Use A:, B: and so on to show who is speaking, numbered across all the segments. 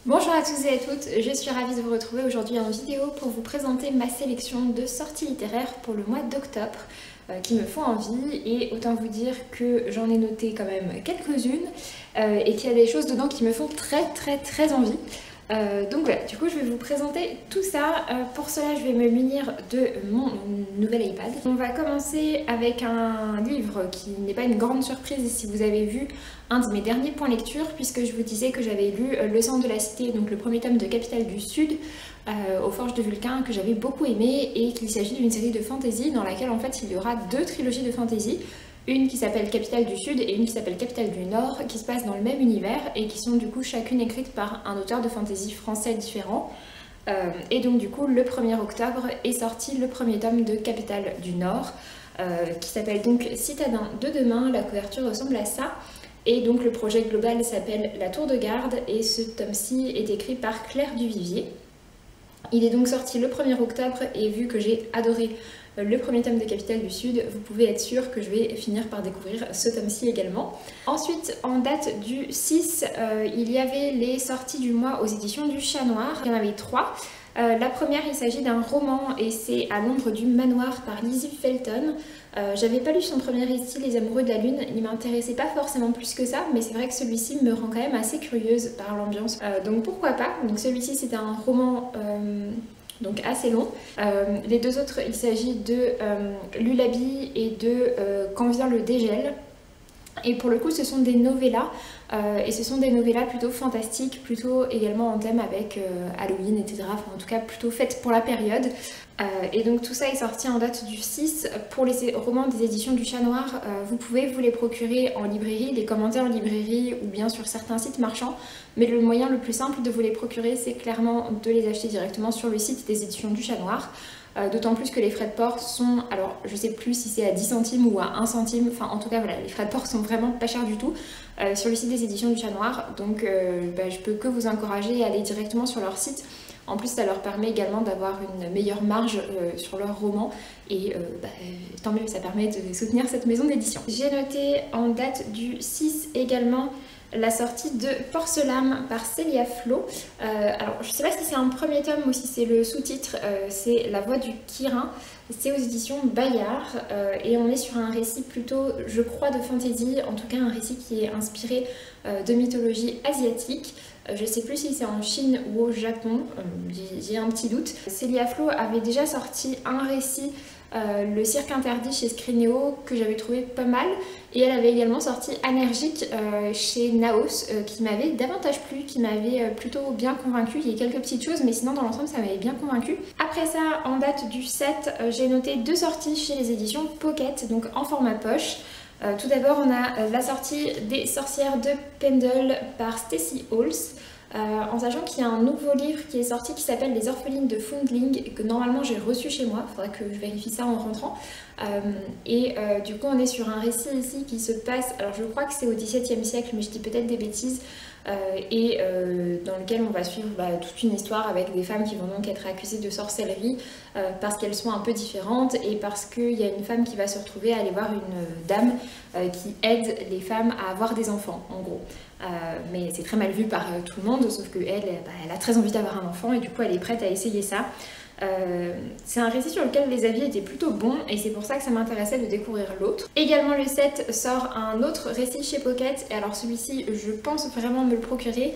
A: Bonjour à tous et à toutes, je suis ravie de vous retrouver aujourd'hui en vidéo pour vous présenter ma sélection de sorties littéraires pour le mois d'octobre qui me font envie, et autant vous dire que j'en ai noté quand même quelques-unes et qu'il y a des choses dedans qui me font très envie. Donc voilà, du coup je vais vous présenter tout ça. Pour cela je vais me munir de mon nouvel iPad. On va commencer avec un livre qui n'est pas une grande surprise si vous avez vu un de mes derniers points lecture, puisque je vous disais que j'avais lu Le sang de la cité, donc le premier tome de Capitale du Sud, aux Forges de Vulcain, que j'avais beaucoup aimé, et qu'il s'agit d'une série de fantasy dans laquelle en fait il y aura deux trilogies de fantasy. Une qui s'appelle Capitale du Sud et une qui s'appelle Capitale du Nord, qui se passent dans le même univers et qui sont du coup chacune écrites par un auteur de fantasy français différent. Et donc du coup le 1er octobre est sorti le premier tome de Capitale du Nord, qui s'appelle donc Citadin de demain. La couverture ressemble à ça. Et donc le projet global s'appelle La Tour de Garde, et ce tome-ci est écrit par Claire Duvivier. Il est donc sorti le 1er octobre, et vu que j'ai adoré le premier tome de Capitale du Sud, vous pouvez être sûr que je vais finir par découvrir ce tome-ci également. Ensuite, en date du 6, il y avait les sorties du mois aux éditions du Chat Noir. Il y en avait 3. La première, il s'agit d'un roman et c'est À l'ombre du manoir par Lizzie Felton. J'avais pas lu son premier récit, Les Amoureux de la Lune, il m'intéressait pas forcément plus que ça, mais c'est vrai que celui-ci me rend quand même assez curieuse par l'ambiance, donc pourquoi pas. Donc celui-ci c'était un roman donc assez long. Les deux autres, il s'agit de Lullaby et de Quand vient le dégel. Et pour le coup, ce sont des novellas, et ce sont des novellas plutôt fantastiques, plutôt également en thème avec Halloween, etc. Enfin, en tout cas, plutôt faites pour la période. Et donc tout ça est sorti en date du 6. Pour les romans des éditions du Chat Noir, vous pouvez vous les procurer en librairie, les commander en librairie ou bien sur certains sites marchands. Mais le moyen le plus simple de vous les procurer, c'est clairement de les acheter directement sur le site des éditions du Chat Noir. D'autant plus que les frais de port sont, alors je sais plus si c'est à 10 centimes ou à 1 centime, enfin en tout cas voilà, les frais de port sont vraiment pas chers du tout sur le site des éditions du Chat Noir. Donc je peux que vous encourager à aller directement sur leur site. En plus ça leur permet également d'avoir une meilleure marge sur leurs romans, et tant mieux, ça permet de soutenir cette maison d'édition. J'ai noté en date du 6 également la sortie de Porcelame par Célia Flo. Alors je sais pas si c'est un premier tome ou si c'est le sous-titre, c'est La Voix du Kirin. C'est aux éditions Bayard, et on est sur un récit plutôt, je crois, de fantasy, en tout cas un récit qui est inspiré de mythologie asiatique. Je sais plus si c'est en Chine ou au Japon, j'ai un petit doute. Célia Flo avait déjà sorti un récit, Le Cirque Interdit chez Scrinéo, que j'avais trouvé pas mal, et elle avait également sorti Anergique chez Naos, qui m'avait davantage plu, qui m'avait plutôt bien convaincue. Il y a quelques petites choses, mais sinon dans l'ensemble ça m'avait bien convaincue. Après ça, en date du 7, j'ai noté deux sorties chez les éditions Pocket, donc en format poche. Tout d'abord, on a la sortie des Sorcières de Pendle par Stacey Halls, en sachant qu'il y a un nouveau livre qui est sorti qui s'appelle Les Orphelines de Foundling, et que normalement j'ai reçu chez moi, il faudrait que je vérifie ça en rentrant. Du coup on est sur un récit ici qui se passe, alors je crois que c'est au XVIIe siècle, mais je dis peut-être des bêtises, dans lequel on va suivre toute une histoire avec des femmes qui vont donc être accusées de sorcellerie parce qu'elles sont un peu différentes, et parce qu'il y a une femme qui va se retrouver à aller voir une dame qui aide les femmes à avoir des enfants, en gros. Mais c'est très mal vu par tout le monde, sauf qu'elle elle a très envie d'avoir un enfant, et du coup elle est prête à essayer ça. C'est un récit sur lequel les avis étaient plutôt bons, et c'est pour ça que ça m'intéressait de découvrir l'autre. Également le 7 sort un autre récit chez Pocket, et alors celui-ci je pense vraiment me le procurer,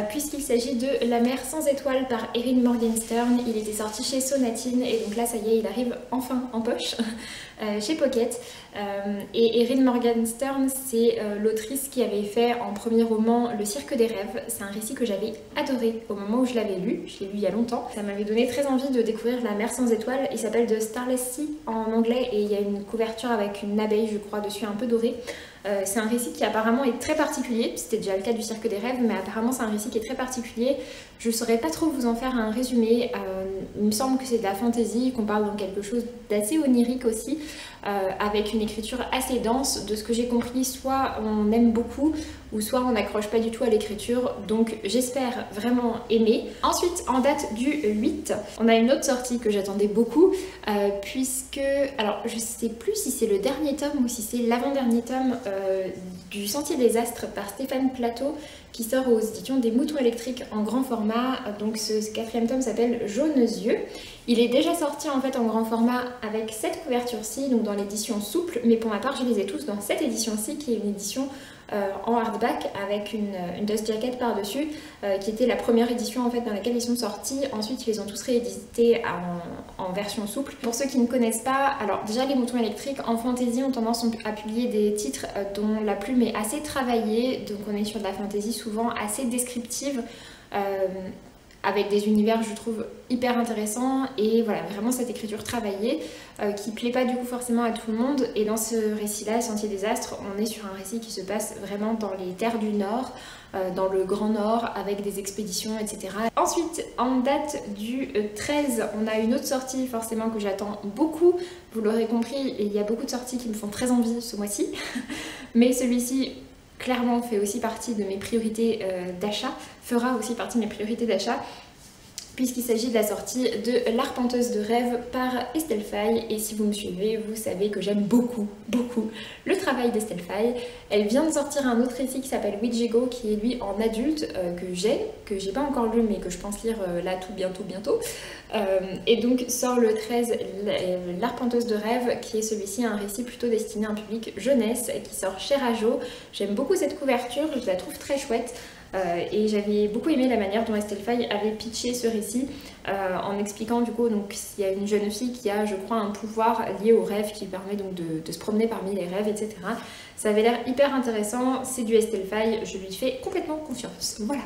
A: puisqu'il s'agit de La mer sans étoiles par Erin Morgenstern. Il était sorti chez Sonatine, et donc là ça y est, il arrive enfin en poche chez Pocket. Et Erin Morgenstern, c'est l'autrice qui avait fait en premier roman Le Cirque des Rêves. C'est un récit que j'avais adoré au moment où je l'avais lu, je l'ai lu il y a longtemps. Ça m'avait donné très envie de découvrir La mer sans étoiles. Il s'appelle The Starless Sea en anglais, et il y a une couverture avec une abeille, je crois, dessus, un peu dorée. C'est un récit qui apparemment est très particulier, c'était déjà le cas du Cirque des Rêves, mais apparemment c'est un récit qui est très particulier. Je ne saurais pas trop vous en faire un résumé. Il me semble que c'est de la fantaisie, qu'on parle dans quelque chose d'assez onirique aussi, avec une écriture assez dense. De ce que j'ai compris, soit on aime beaucoup, ou soit on n'accroche pas du tout à l'écriture, donc j'espère vraiment aimer. Ensuite, en date du 8, on a une autre sortie que j'attendais beaucoup, puisque, alors je sais plus si c'est le dernier tome ou si c'est l'avant-dernier tome du Sentier des Astres par Stéphane Plateau qui sort aux éditions des Moutons électriques en grand format. Donc ce 4e tome s'appelle Jaunes yeux. Il est déjà sorti en fait en grand format avec cette couverture-ci, donc dans l'édition souple, mais pour ma part je les ai tous dans cette édition-ci qui est une édition en hardback avec une dust jacket par-dessus qui était la première édition en fait dans laquelle ils sont sortis. Ensuite ils les ont tous réédités en version souple. Pour ceux qui ne connaissent pas, alors déjà les Moutons électriques en fantasy ont tendance à publier des titres dont la plume est assez travaillée, donc on est sur de la fantasy souvent assez descriptive avec des univers je trouve hyper intéressants et voilà vraiment cette écriture travaillée qui plaît pas du coup forcément à tout le monde. Et dans ce récit là, Sentier des Astres, on est sur un récit qui se passe vraiment dans les terres du Nord, dans le Grand Nord avec des expéditions etc. Ensuite en date du 13, on a une autre sortie forcément que j'attends beaucoup, vous l'aurez compris, il y a beaucoup de sorties qui me font très envie ce mois-ci mais celui-ci clairement fait aussi partie de mes priorités d'achat, fera aussi partie de mes priorités d'achat, puisqu'il s'agit de la sortie de L'Arpenteuse de rêve par Estelle Faye. Et si vous me suivez, vous savez que j'aime beaucoup le travail d'Estelle Faye. Elle vient de sortir un autre récit qui s'appelle Ouijego, qui est lui en adulte, que j'ai pas encore lu mais que je pense lire là tout bientôt. Et donc sort le 13 L'Arpenteuse de rêve, qui est celui-ci un récit plutôt destiné à un public jeunesse, qui sort chez Rajo. J'aime beaucoup cette couverture, je la trouve très chouette. Et j'avais beaucoup aimé la manière dont Estelle Faye avait pitché ce récit en expliquant du coup donc il y a une jeune fille qui a je crois un pouvoir lié au rêve qui permet donc de se promener parmi les rêves etc. Ça avait l'air hyper intéressant, c'est du Estelle Faye, je lui fais complètement confiance, voilà.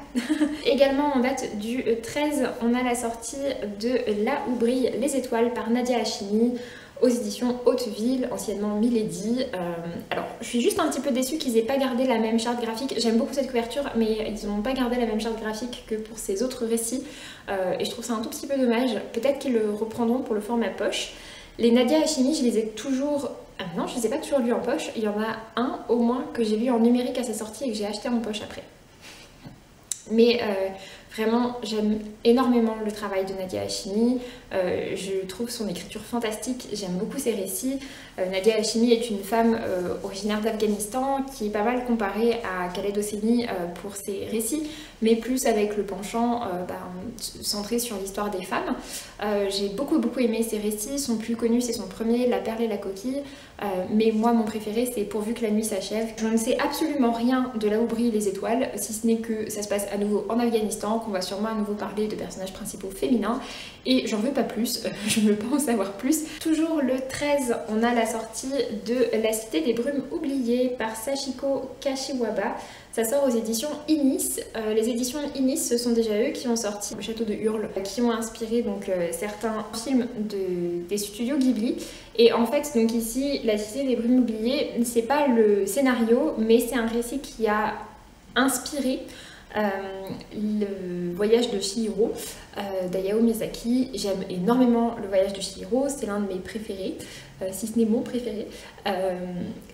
A: Également en date du 13, on a la sortie de Là où brillent les étoiles par Nadia Hachimi aux éditions Hauteville, anciennement Milady. Alors, je suis juste un petit peu déçue qu'ils aient pas gardé la même charte graphique. J'aime beaucoup cette couverture, mais ils n'ont pas gardé la même charte graphique que pour ces autres récits. Et je trouve ça un tout petit peu dommage. Peut-être qu'ils le reprendront pour le format poche. Les Nadia Hachimi, je les ai toujours... Ah non, je les ai pas toujours lus en poche. Il y en a un au moins que j'ai lu en numérique à sa sortie et que j'ai acheté en poche après. Mais vraiment, j'aime énormément le travail de Nadia Hachimi. Je trouve son écriture fantastique, j'aime beaucoup ses récits. Nadia Hachimi est une femme originaire d'Afghanistan qui est pas mal comparée à Khaled Hosseini pour ses récits, mais plus avec le penchant centré sur l'histoire des femmes. J'ai beaucoup aimé ses récits. Son plus connu, c'est son premier, La perle et la coquille. Mais moi, mon préféré, c'est Pourvu que la nuit s'achève. Je ne sais absolument rien de Là où brillent les étoiles, si ce n'est que ça se passe à nouveau en Afghanistan, qu'on va sûrement à nouveau parler de personnages principaux féminins. Et j'en veux pas plus, je ne veux pas en savoir plus. Toujours le 13, on a la sortie de La Cité des Brumes oubliées par Sachiko Kashiwaba. Ça sort aux éditions Inis. Les éditions Inis, ce sont déjà eux qui ont sorti Le Château de Hurle, qui ont inspiré donc certains films des studios Ghibli. Et en fait, donc ici, La Cité des Brumes oubliées, c'est pas le scénario, mais c'est un récit qui a inspiré le voyage de Chihiro d'Hayao Miyazaki. J'aime énormément le voyage de Chihiro, c'est l'un de mes préférés, si ce n'est mon préféré.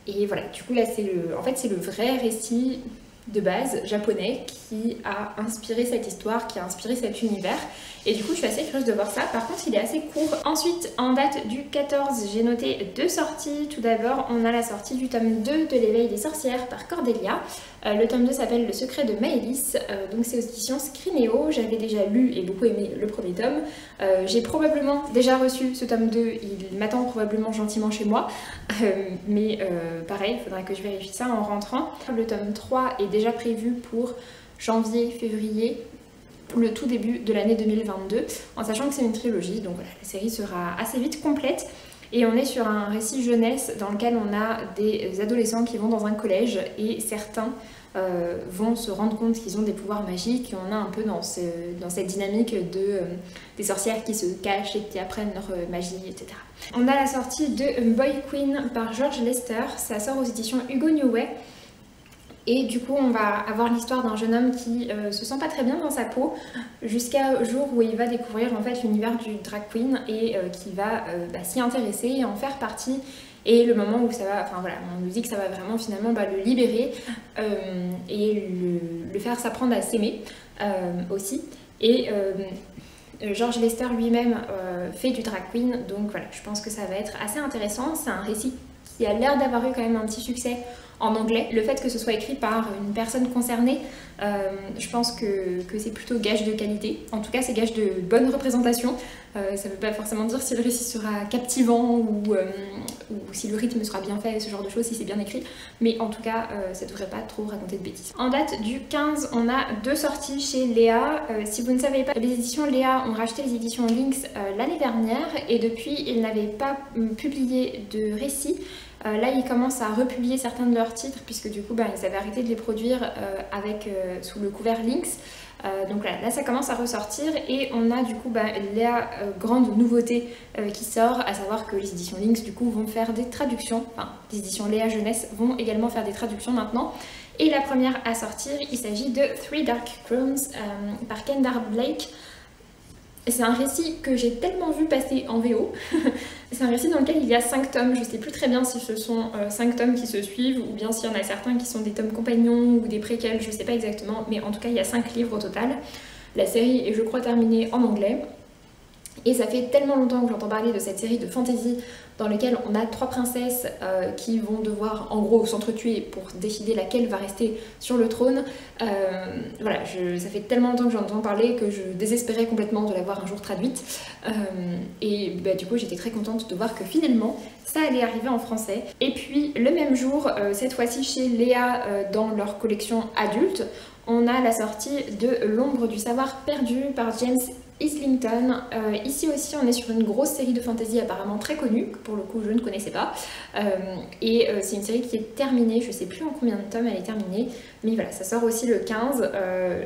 A: Et voilà, du coup là c'est le vrai récit de base japonais qui a inspiré cette histoire, qui a inspiré cet univers. Et du coup je suis assez curieuse de voir ça. Par contre il est assez court. Ensuite en date du 14, j'ai noté deux sorties. Tout d'abord on a la sortie du tome 2 de L'éveil des sorcières par Cordelia. Le tome 2 s'appelle Le secret de Maëlys, donc c'est aux éditions Scrinéo. J'avais déjà lu et beaucoup aimé le premier tome. J'ai probablement déjà reçu ce tome 2, il m'attend probablement gentiment chez moi. Mais pareil, il faudra que je vérifie ça en rentrant. Le tome 3 est déjà prévu pour janvier-février, le tout début de l'année 2022, en sachant que c'est une trilogie, donc voilà, la série sera assez vite complète. Et on est sur un récit jeunesse dans lequel on a des adolescents qui vont dans un collège et certains vont se rendre compte qu'ils ont des pouvoirs magiques, et on a un peu dans cette dynamique des sorcières qui se cachent et qui apprennent leur magie, etc. On a la sortie de Boy Queen par George Lester, ça sort aux éditions Hugo Newway. Et du coup on va avoir l'histoire d'un jeune homme qui se sent pas très bien dans sa peau jusqu'au jour où il va découvrir en fait l'univers du drag queen et qui va s'y intéresser et en faire partie. Et le moment où ça va, enfin voilà, on nous dit que ça va vraiment finalement le libérer et le faire s'apprendre à s'aimer aussi. Et George Lester lui-même fait du drag queen, donc voilà, je pense que ça va être assez intéressant. C'est un récit qui a l'air d'avoir eu quand même un petit succès en anglais. Le fait que ce soit écrit par une personne concernée, je pense que c'est plutôt gage de qualité. En tout cas, c'est gage de bonne représentation. Ça ne veut pas forcément dire si le récit sera captivant ou si le rythme sera bien fait, ce genre de choses, si c'est bien écrit. Mais en tout cas, ça ne devrait pas trop raconter de bêtises. En date du 15, on a 2 sorties chez Léa. Si vous ne savez pas, les éditions Léa ont racheté les éditions Lynx l'année dernière et depuis, ils n'avaient pas publié de récits. Là, ils commencent à republier certains de leurs titres puisque du coup, ils avaient arrêté de les produire sous le couvert Lynx. Donc là, ça commence à ressortir et on a du coup la grande nouveauté qui sort, à savoir que les éditions Lynx du coup vont faire des traductions, enfin les éditions Léa Jeunesse vont également faire des traductions maintenant. Et la première à sortir, il s'agit de Three Dark Crowns par Kendall Blake. C'est un récit que j'ai tellement vu passer en VO. C'est un récit dans lequel il y a 5 tomes. Je sais plus très bien si ce sont 5 tomes qui se suivent ou bien s'il y en a certains qui sont des tomes compagnons ou des préquels, je sais pas exactement. Mais en tout cas, il y a 5 livres au total. La série est, je crois, terminée en anglais. Et ça fait tellement longtemps que j'entends parler de cette série de fantasy dans laquelle on a 3 princesses qui vont devoir en gros s'entretuer pour décider laquelle va rester sur le trône. Voilà, ça fait tellement longtemps que j'entends parler que je désespérais complètement de la voir un jour traduite. Et du coup j'étais très contente de voir que finalement ça allait arriver en français. Et puis le même jour, cette fois-ci chez Léa dans leur collection adulte, on a la sortie de L'ombre du savoir perdu par James Islington. Ici aussi on est sur une grosse série de fantasy apparemment très connue, que pour le coup je ne connaissais pas. C'est une série qui est terminée, je sais plus en combien de tomes elle est terminée, mais voilà, ça sort aussi le 15.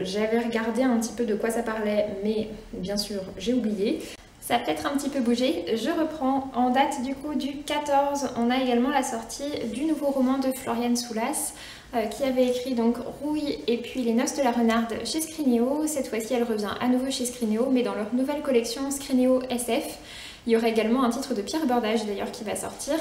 A: J'avais regardé un petit peu de quoi ça parlait, mais bien sûr j'ai oublié. Ça a peut-être un petit peu bougé. Je reprends en date du coup du 14. On a également la sortie du nouveau roman de Floriane Soulas qui avait écrit donc Rouille et puis Les Noces de la Renarde chez Scrinéo. Cette fois-ci elle revient à nouveau chez Scrinéo mais dans leur nouvelle collection Scrinéo SF. Il y aura également un titre de Pierre Bordage d'ailleurs qui va sortir.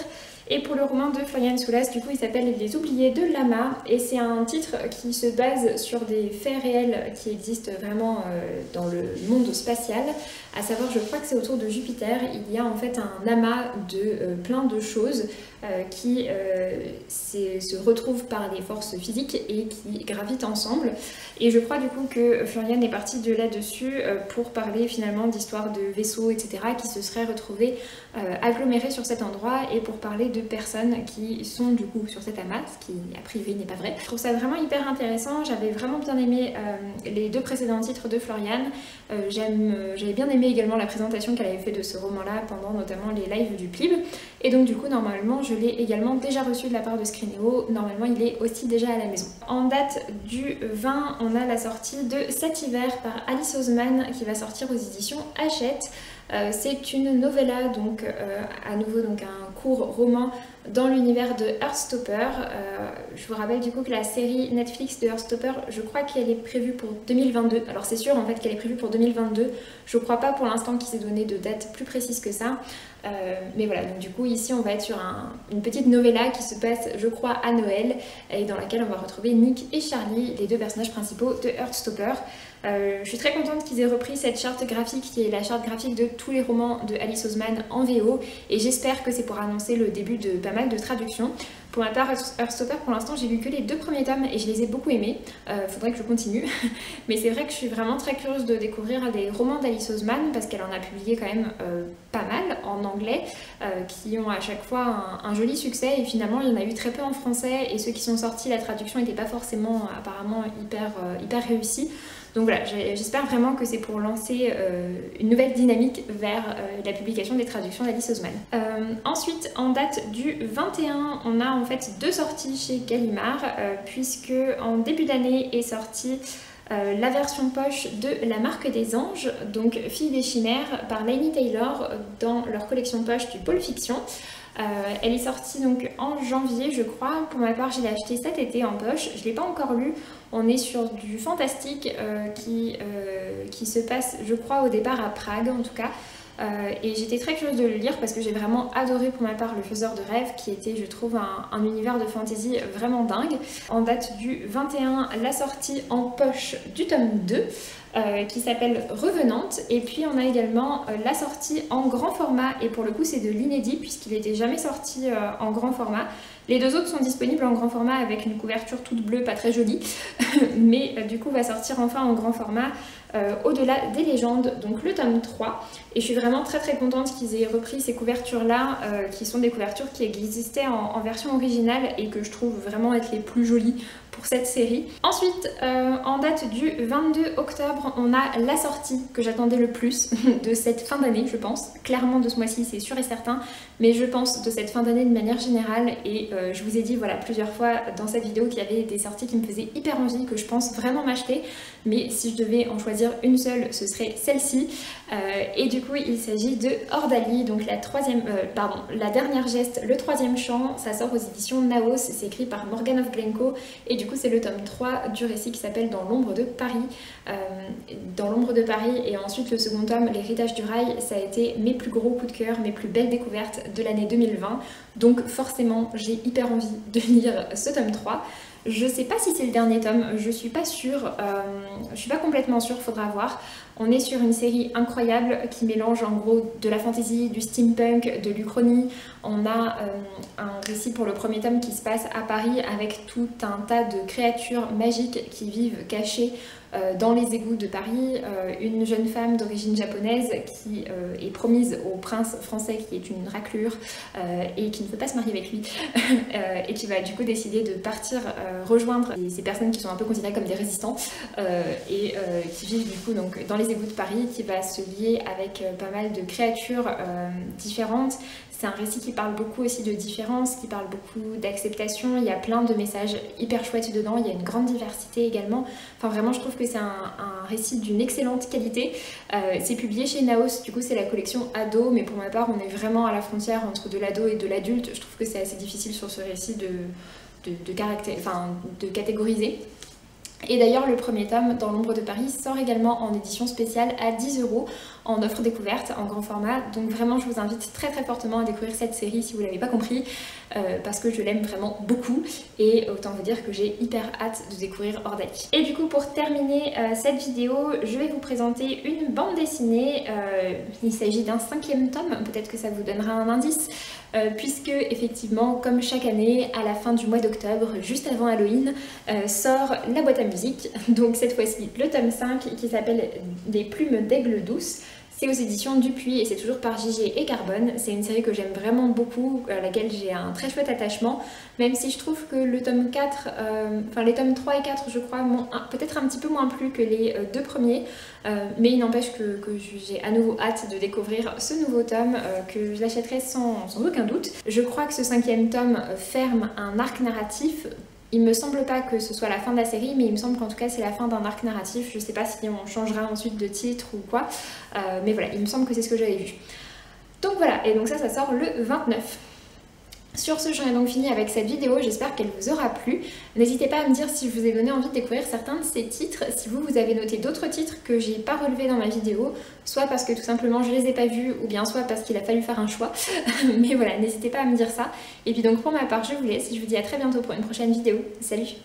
A: Et pour le roman de Floriane Soulas, du coup il s'appelle Les Oubliés de Lama et c'est un titre qui se base sur des faits réels qui existent vraiment dans le monde spatial. À savoir, je crois que c'est autour de Jupiter, il y a en fait un amas de plein de choses qui se retrouvent par des forces physiques et qui gravitent ensemble. Et je crois du coup que Floriane est partie de là-dessus pour parler finalement d'histoires de vaisseaux, etc. qui se seraient retrouvés agglomérés sur cet endroit et pour parler de personnes qui sont du coup sur cet amas, ce qui a priori n'est pas vrai. Je trouve ça vraiment hyper intéressant, j'avais vraiment bien aimé les 2 précédents titres de Floriane. J'avais bien aimé également la présentation qu'elle avait fait de ce roman-là pendant notamment les lives du Plib. Et donc du coup normalement je l'ai également déjà reçu de la part de Scrinéo, normalement il est aussi déjà à la maison. En date du 20, on a la sortie de Cet hiver par Alice Oseman qui va sortir aux éditions Hachette. C'est une novella, donc à nouveau donc un court roman dans l'univers de Heartstopper. Je vous rappelle du coup que la série Netflix de Heartstopper, je crois qu'elle est prévue pour 2022. Alors c'est sûr en fait qu'elle est prévue pour 2022. Je crois pas pour l'instant qu'il s'est donné de date plus précise que ça. Mais voilà, donc du coup ici on va être sur une petite novella qui se passe je crois à Noël et dans laquelle on va retrouver Nick et Charlie, les 2 personnages principaux de Heartstopper. Je suis très contente qu'ils aient repris cette charte graphique qui est la charte graphique de tous les romans de Alice Oseman en VO et j'espère que c'est pour annoncer le début de pas mal de traductions. Pour ma part, Heartstopper, pour l'instant, j'ai lu que les 2 premiers tomes et je les ai beaucoup aimés. Faudrait que je continue. Mais c'est vrai que je suis vraiment très curieuse de découvrir des romans d'Alice Oseman parce qu'elle en a publié quand même pas mal en anglais qui ont à chaque fois un joli succès et finalement il y en a eu très peu en français et ceux qui sont sortis, la traduction n'était pas forcément apparemment hyper réussie. Donc voilà, j'espère vraiment que c'est pour lancer une nouvelle dynamique vers la publication des traductions d'Alice Oseman. Ensuite, en date du 21, on a en fait 2 sorties chez Gallimard, puisque en début d'année est sortie la version poche de La Marque des Anges, donc Fille des Chimères, par Laini Taylor dans leur collection poche du Pôle Fiction. Elle est sortie donc en janvier je crois, pour ma part je l'ai achetée cet été en poche, je ne l'ai pas encore lu, on est sur du fantastique qui se passe je crois au départ à Prague en tout cas, et j'étais très curieuse de le lire parce que j'ai vraiment adoré pour ma part Le Faiseur de Rêves qui était je trouve un univers de fantasy vraiment dingue. En date du 21, la sortie en poche du tome 2. qui s'appelle Revenante. Et puis on a également la sortie en grand format, et pour le coup c'est de l'inédit puisqu'il n'était jamais sorti en grand format. Les deux autres sont disponibles en grand format avec une couverture toute bleue, pas très jolie, mais du coup va sortir enfin en grand format Au-delà des légendes, donc le tome 3. Et je suis vraiment très contente qu'ils aient repris ces couvertures-là, qui sont des couvertures qui existaient en version originale et que je trouve vraiment être les plus jolies pour cette série. Ensuite, en date du 22 octobre, on a la sortie que j'attendais le plus de cette fin d'année, je pense. Clairement de ce mois-ci, c'est sûr et certain, mais je pense de cette fin d'année de manière générale. Et je vous ai dit voilà plusieurs fois dans cette vidéo qu'il y avait des sorties qui me faisaient hyper envie, que je pense vraiment m'acheter. Mais si je devais en choisir une seule, ce serait celle-ci. Et du coup, il s'agit de Ordalie, donc la dernière geste, le troisième chant. Ça sort aux éditions Naos, c'est écrit par Morgan of Glencoe. Et du coup, c'est le tome 3 du récit qui s'appelle Dans l'ombre de Paris. Dans l'ombre de Paris, et ensuite le second tome, L'héritage du rail, ça a été mes plus gros coups de cœur, mes plus belles découvertes de l'année 2020. Donc forcément, j'ai hyper envie de lire ce tome 3. Je sais pas si c'est le dernier tome, je suis pas sûre, je suis pas complètement sûre, faudra voir. On est sur une série incroyable qui mélange en gros de la fantasy, du steampunk, de l'Uchronie. On a un récit pour le premier tome qui se passe à Paris avec tout un tas de créatures magiques qui vivent cachées dans les égouts de Paris. Une jeune femme d'origine japonaise qui est promise au prince français qui est une raclure et qui ne peut pas se marier avec lui et qui va du coup décider de partir rejoindre ces personnes qui sont un peu considérées comme des résistants et qui vivent du coup donc dans les égouts de Paris, qui va se lier avec pas mal de créatures différentes. C'est un récit qui parle beaucoup aussi de différence, qui parle beaucoup d'acceptation. Il y a plein de messages hyper chouettes dedans, il y a une grande diversité également. Enfin vraiment, je trouve que c'est un récit d'une excellente qualité. C'est publié chez Naos, du coup c'est la collection ado, mais pour ma part on est vraiment à la frontière entre de l'ado et de l'adulte. Je trouve que c'est assez difficile sur ce récit de catégoriser. Et d'ailleurs le premier tome, Dans l'ombre de Paris, sort également en édition spéciale à 10 € en offre découverte, en grand format. Donc vraiment je vous invite très fortement à découvrir cette série si vous ne l'avez pas compris, parce que je l'aime vraiment beaucoup et autant vous dire que j'ai hyper hâte de découvrir Ordalie. Et du coup pour terminer cette vidéo, je vais vous présenter une bande dessinée. Il s'agit d'un 5e tome, peut-être que ça vous donnera un indice. Puisque effectivement, comme chaque année, à la fin du mois d'octobre, juste avant Halloween, sort la boîte à musique. Donc cette fois-ci, le tome 5 qui s'appelle Des plumes d'aigle douce. C'est aux éditions Dupuis et c'est toujours par Gigi et Carbone. C'est une série que j'aime vraiment beaucoup, à laquelle j'ai un très chouette attachement, même si je trouve que le tome 4, les tomes 3 et 4 je crois, m'ont peut-être un petit peu moins plu que les deux premiers, mais il n'empêche que j'ai à nouveau hâte de découvrir ce nouveau tome, que je l'achèterai sans aucun doute. Je crois que ce 5e tome ferme un arc narratif. Il me semble pas que ce soit la fin de la série, mais il me semble qu'en tout cas c'est la fin d'un arc narratif. Je sais pas si on changera ensuite de titre ou quoi, mais voilà, il me semble que c'est ce que j'avais vu. Donc voilà, et donc ça sort le 29. Sur ce, j'en ai donc fini avec cette vidéo, j'espère qu'elle vous aura plu. N'hésitez pas à me dire si je vous ai donné envie de découvrir certains de ces titres, si vous avez noté d'autres titres que j'ai pas relevés dans ma vidéo, soit parce que tout simplement je les ai pas vus, ou bien soit parce qu'il a fallu faire un choix. Mais voilà, n'hésitez pas à me dire ça. Et puis donc pour ma part, je vous laisse, je vous dis à très bientôt pour une prochaine vidéo. Salut!